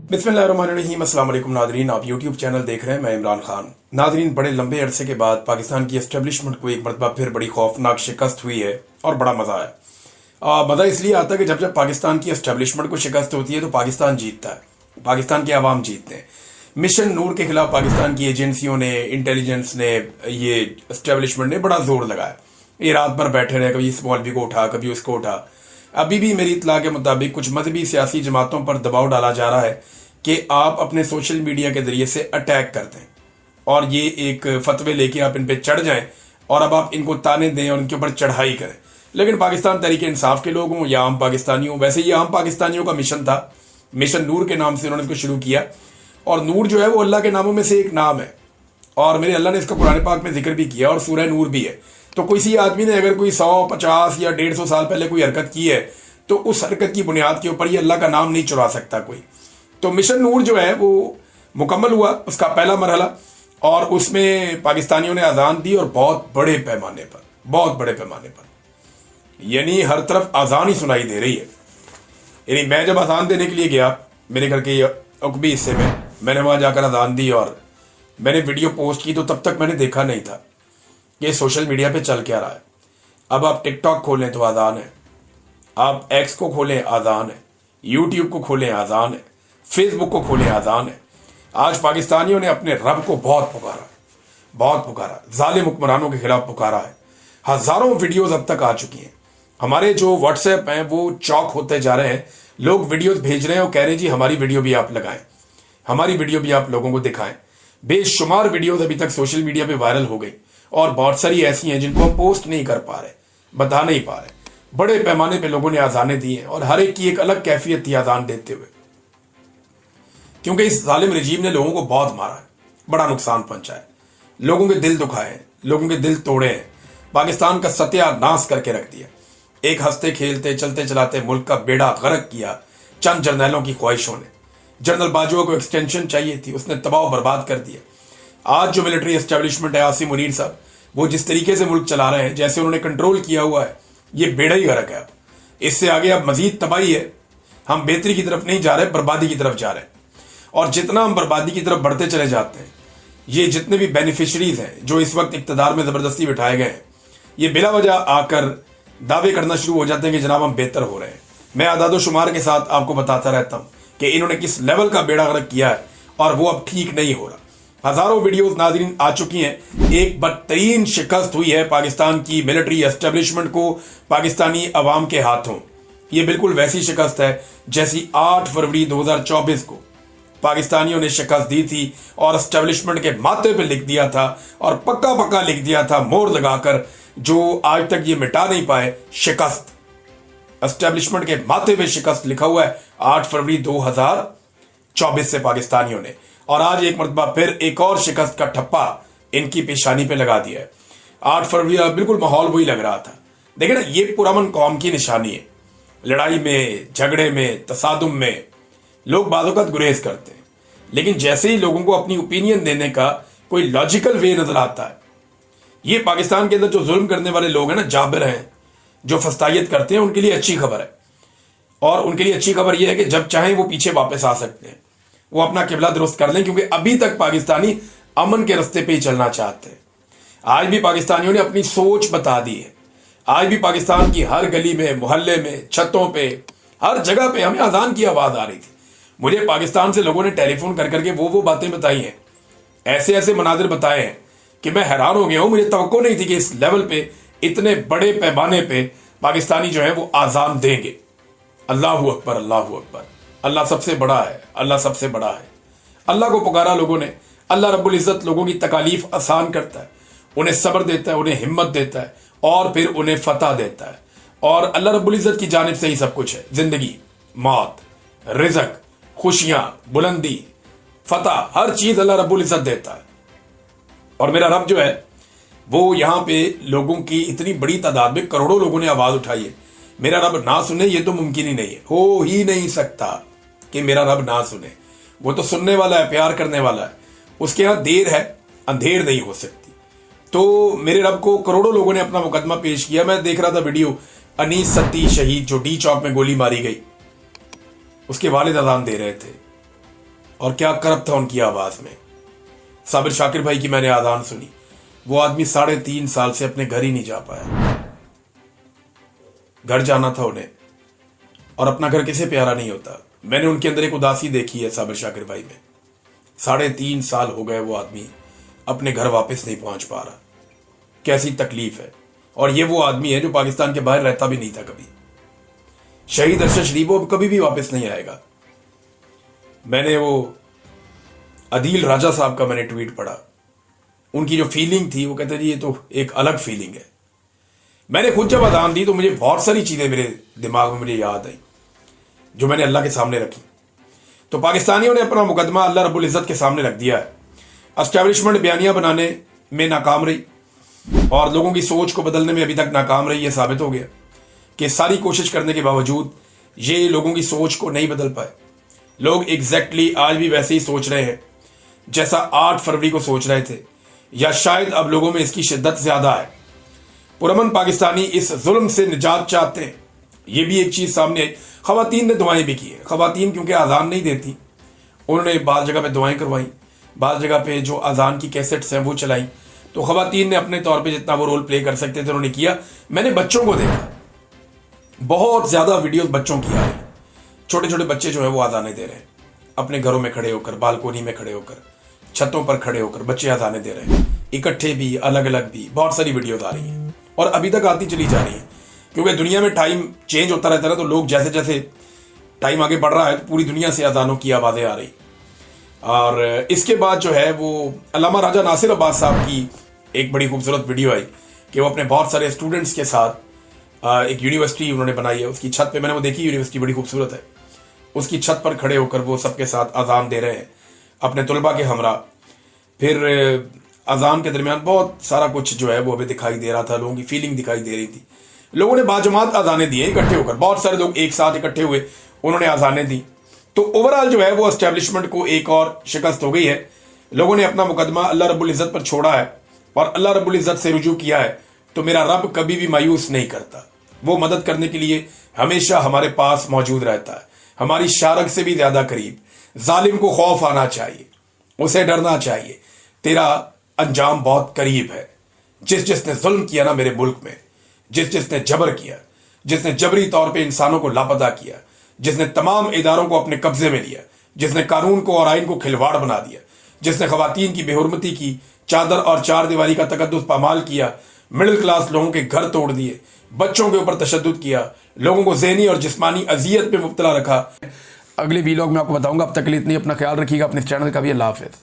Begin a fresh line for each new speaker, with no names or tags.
बिस्मिल्लाहिर्रहमानिर्रहीम। अस्सलाम वालेकुम नादरीन, आप यूट्यूब चैनल देख रहे हैं, मैं इमरान खान। नादरीन, बड़े लंबे अरसे के बाद पाकिस्तान की एस्टेब्लिशमेंट को एक मरतबा फिर बड़ी खौफनाक शिकस्त हुई है और बड़ा मज़ा आया। मज़ा इसलिए आता है कि जब जब पाकिस्तान की एस्टेब्लिशमेंट को शिकस्त होती है तो पाकिस्तान जीतता है, पाकिस्तान के अवाम जीतते हैं। मिशन नूर के खिलाफ पाकिस्तान की एजेंसियों ने, इंटेलिजेंस ने, ये एस्टेब्लिशमेंट ने बड़ा जोर लगाया। ये रात भर बैठे रहे, कभी इस मौलवी को उठा, कभी उसको उठा। अभी भी मेरी इत्तला के मुताबिक कुछ मजहबी सियासी जमातों पर दबाव डाला जा रहा है कि आप अपने सोशल मीडिया के जरिए से अटैक कर दें और ये एक फतवे लेके आप इन पे चढ़ जाएं और अब आप इनको ताने दें और इनके ऊपर चढ़ाई करें। लेकिन पाकिस्तान तहरीक इंसाफ के लोग हों या आम पाकिस्तानी हों, वैसे ये आम पाकिस्तानियों का मिशन था। मिशन नूर के नाम से उन्होंने इसको शुरू किया और नूर जो है वो अल्लाह के नामों में से एक नाम है और मेरे अल्लाह ने इसका कुरान पाक में जिक्र भी किया और सूरह नूर भी है। तो किसी आदमी ने अगर कोई 100, 50 या 150 साल पहले कोई हरकत की है तो उस हरकत की बुनियाद के ऊपर ये अल्लाह का नाम नहीं चुरा सकता कोई। तो मिशन नूर जो है वो मुकम्मल हुआ, उसका पहला मरहला, और उसमें पाकिस्तानियों ने अजान दी और बहुत बड़े पैमाने पर, यानी हर तरफ अजान ही सुनाई दे रही है। यानी मैं जब अजान देने के लिए गया मेरे घर के उकबी हिस्से में, मैंने वहां जाकर अजान दी और मैंने वीडियो पोस्ट की तो तब तक मैंने देखा नहीं था कि सोशल मीडिया पे चल क्या रहा है। अब आप टिकटॉक खोलें तो आजान है, आप एक्स को खोलें आजान है, यूट्यूब को खोलें आजान है, फेसबुक को खोलें आजान है। आज पाकिस्तानियों ने अपने रब को बहुत पुकारा, जालिम हुक्मरानों के खिलाफ पुकारा है। हजारों वीडियोस अब तक आ चुकी हैं। हमारे जो व्हाट्सएप हैं वो चौक होते जा रहे हैं, लोग वीडियोस भेज रहे हैं और कह रहे हैं जी हमारी वीडियो भी आप लगाएं, हमारी वीडियो भी आप लोगों को दिखाएं। बेशुमार वीडियोस अभी तक सोशल मीडिया पे वायरल हो गई और बहुत सारी ऐसी हैं जिनको हम पोस्ट नहीं कर पा रहे, बता नहीं पा रहे। बड़े पैमाने पे लोगों ने आजानें दी हैं और हर एक की एक अलग कैफियत थी आजान देते हुए, क्योंकि इस जालिम रजीम ने लोगों को बहुत मारा है, बड़ा नुकसान पहुंचाया, लोगों के दिल दुखाए हैं, लोगों के दिल तोड़े हैं, पाकिस्तान का सत्यानाश करके रख दिया। एक हंसते खेलते चलते चलाते मुल्क का बेड़ा गर्क किया चंद जर्नैलों की ख्वाहिशों ने। जनरल बाजवा को एक्सटेंशन चाहिए थी, उसने तबाह बर्बाद कर दिया। आज जो मिलिट्री एस्टेब्लिशमेंट है, आसिम मुनीर साहब, वो जिस तरीके से मुल्क चला रहे हैं, जैसे उन्होंने कंट्रोल किया हुआ है, ये बेड़ा ही गर्क है। अब इससे आगे अब मजीद तबाही है। हम बेहतरी की तरफ नहीं जा रहे, बर्बादी की तरफ जा रहे हैं। और जितना हम बर्बादी की तरफ बढ़ते चले जाते हैं, ये जितने भी बेनिफिशरीज हैं जो इस वक्त इक्तदार में जबरदस्ती बिठाए गए हैं, ये बिला वजह आकर दावे करना शुरू हो जाते हैं कि जनाब हम बेहतर हो रहे हैं। मैं आदादो शुमार के साथ आपको बताता रहता हूं कि इन्होंने किस लेवल का बेड़ा गर्क किया है और वो अब ठीक नहीं हो रहा। हजारों वीडियोस नाज़रीन आ चुकी हैं। एक बदतरीन शिकस्त हुई है पाकिस्तान की मिलिट्री एस्टेब्लिशमेंट को पाकिस्तानी अवाम के हाथों। ये बिल्कुल वैसी शिकस्त है जैसी 8 फरवरी 2024 को पाकिस्तानियों ने शिकस्त दी थी और एस्टेब्लिशमेंट के माथे पे लिख दिया था और पक्का लिख दिया था मोहर लगाकर, जो आज तक ये मिटा नहीं पाए। शिकस्त एस्टेब्लिशमेंट के माथे पे शिकस्त लिखा हुआ है 8 फरवरी 2024 से पाकिस्तानियों ने, और आज एक मरतबा फिर एक और शिकस्त का ठप्पा इनकी पेशानी पे लगा दिया है। 8 फरवरी बिल्कुल माहौल वही लग रहा था। देखिए ना, ये पुरअमन कौम की निशानी है। लड़ाई में, झगड़े में, तसादुम में लोग बाज़-औक़ात गुरेज करते हैं, लेकिन जैसे ही लोगों को अपनी ओपिनियन देने का कोई लॉजिकल वे नजर आता है, ये पाकिस्तान के अंदर जो जुल्म करने वाले लोग हैं ना, जाबिर हैं, जो फस्तायत करते हैं, उनके लिए अच्छी खबर है। और उनके लिए अच्छी खबर यह है कि जब चाहें वो पीछे वापस आ सकते हैं, वो अपना किबला दुरुस्त कर लें, क्योंकि अभी तक पाकिस्तानी अमन के रास्ते पे ही चलना चाहते हैं। आज भी पाकिस्तानियों ने अपनी सोच बता दी है। आज भी पाकिस्तान की हर गली में, मोहल्ले में, छतों पे, हर जगह पे हमें अजान की आवाज आ रही थी। मुझे पाकिस्तान से लोगों ने टेलीफोन कर करके वो बातें बताई हैं, ऐसे मनाजिर बताए हैं कि मैं हैरान हो गया हूं। मुझे तवक्को नहीं थी कि इस लेवल पे, इतने बड़े पैमाने पे पाकिस्तानी जो है वो आजान देंगे। अल्लाहू अकबर, अल्लाहू अकबर। अल्लाह सबसे बड़ा है, अल्लाह सबसे बड़ा है। अल्लाह को पुकारा लोगों ने। अल्लाह रब्बुल इज्जत लोगों की तकालीफ आसान करता है, उन्हें सब्र देता है, उन्हें हिम्मत देता है और फिर उन्हें फतह देता है। और अल्लाह रब्बुल इज्जत की जानिब से ही सब कुछ है। जिंदगी, मौत, रिज़्क, खुशियां, बुलंदी, फतह, हर चीज अल्लाह रब्बुल इज्जत देता है। और मेरा रब जो है वो यहां पे लोगों की इतनी बड़ी तादाद में करोड़ों लोगों ने आवाज उठाई है। मेरा रब ना सुने ये तो मुमकिन ही नहीं है, हो ही नहीं सकता कि मेरा रब ना सुने। वो तो सुनने वाला है, प्यार करने वाला है। उसके यहां देर है, अंधेर नहीं हो सकती। तो मेरे रब को करोड़ों लोगों ने अपना मुकदमा पेश किया। मैं देख रहा था वीडियो, अनीस सत्ती शहीद जो डी चौक में गोली मारी गई, उसके वालिद अजान दे रहे थे। और क्या करब था उनकी आवाज में। साबिर शाकिर भाई की मैंने आजान सुनी, वो आदमी 3.5 साल से अपने घर ही नहीं जा पाया। घर जाना था उन्हें, और अपना घर किसे प्यारा नहीं होता। मैंने उनके अंदर एक उदासी देखी है साबिर शाकिर भाई में। 3.5 साल हो गए वो आदमी अपने घर वापस नहीं पहुंच पा रहा। कैसी तकलीफ है। और ये वो आदमी है जो पाकिस्तान के बाहर रहता भी नहीं था कभी। शहीद अरशद शरीफ वो कभी भी वापस नहीं आएगा। मैंने वो अदील राजा साहब का मैंने ट्वीट पढ़ा, उनकी जो फीलिंग थी, वो कहते जी ये तो एक अलग फीलिंग है। मैंने खुद जब अजान दी तो मुझे बहुत सारी चीजें मेरे दिमाग में मुझे याद आई जो मैंने अल्लाह के सामने रखी। तो पाकिस्तानियों ने अपना मुकदमा अल्लाह रब्बुल इज़्ज़त के सामने रख दिया है। एस्टैब्लिशमेंट बयानियां बनाने में नाकाम रही और लोगों की सोच को बदलने में अभी तक नाकाम रही। यह साबित हो गया कि सारी कोशिश करने के बावजूद ये लोगों की सोच को नहीं बदल पाए। लोग एग्जैक्टली आज भी वैसे ही सोच रहे हैं जैसा 8 फरवरी को सोच रहे थे, या शायद अब लोगों में इसकी शिद्दत ज्यादा है। पुरअमन पाकिस्तानी इस जुल्म से निजात चाहते हैं। ये भी एक चीज सामने आई। खवातीन ने दुआएं भी की है। खवातीन क्योंकि अजान नहीं देती, उन्होंने बाज़ जगह पे दुआएं करवाई, बाज़ जगह पे जो अजान की कैसेट्स हैं वो चलाई। तो खवातीन ने अपने तौर पे जितना वो रोल प्ले कर सकते थे उन्होंने किया। मैंने बच्चों को देखा, बहुत ज्यादा वीडियो बच्चों की आ रही। छोटे छोटे बच्चे जो है वो अजानें दे रहे हैं, अपने घरों में खड़े होकर, बालकोनी में खड़े होकर, छतों पर खड़े होकर बच्चे अजानें दे रहे हैं। इकट्ठे भी, अलग अलग भी, बहुत सारी वीडियोज आ रही हैं और अभी तक आती चली जा रही है। क्योंकि दुनिया में टाइम चेंज होता रहता है, तो लोग जैसे जैसे टाइम आगे बढ़ रहा है पूरी दुनिया से अजानों की आवाज़ें आ रही। और इसके बाद जो है वो अल्लामा राजा नासिर अब्बास साहब की एक बड़ी खूबसूरत वीडियो आई कि वो अपने बहुत सारे स्टूडेंट्स के साथ एक यूनिवर्सिटी उन्होंने बनाई है। उसकी छत पे मैंने वो देखी, यूनिवर्सिटी बड़ी खूबसूरत है। उसकी छत पर खड़े होकर वो सबके साथ अजान दे रहे हैं अपने तलबा के हमरा। फिर अजान के दरमियान बहुत सारा कुछ जो है वो हमें दिखाई दे रहा था, लोगों की फीलिंग दिखाई दे रही थी। लोगों ने बाजमात अजानें दी इकट्ठे होकर, बहुत सारे लोग एक साथ इकट्ठे हुए, उन्होंने अजानें दी। तो ओवरऑल जो है वो एस्टैब्लिशमेंट को एक और शिकस्त हो गई है। लोगों ने अपना मुकदमा अल्लाह रब्बुल इज़्ज़त पर छोड़ा है और अल्लाह रब्बुल इज़्ज़त से रुजू किया है। तो मेरा रब कभी भी मायूस नहीं करता, वो मदद करने के लिए हमेशा हमारे पास मौजूद रहता है, हमारी शारग से भी ज्यादा करीब। जालिम को खौफ आना चाहिए, उसे डरना चाहिए, तेरा अंजाम बहुत करीब है। जिसने जुल्म किया ना मेरे मुल्क में, जिसने जबर किया, जिसने जबरी तौर पे इंसानों को लापता किया, जिसने तमाम इदारों को अपने कब्जे में लिया, जिसने कानून को और आइन को खिलवाड़ बना दिया, जिसने खवातीन की बेहुरमती की, चादर और चार दीवारी का तकद्दुस पामाल किया, मिडिल क्लास लोगों के घर तोड़ दिए, बच्चों के ऊपर तशद्दुद किया, लोगों को ज़हनी और जिस्मानी अजियत पे मुब्तला रखा। अगले वीलॉग में आपको बताऊंगा। अब तक के लिए इतनी, अपना ख्याल रखिएगा, अपने चैनल का भी। अल्लाह हाफ़िज़।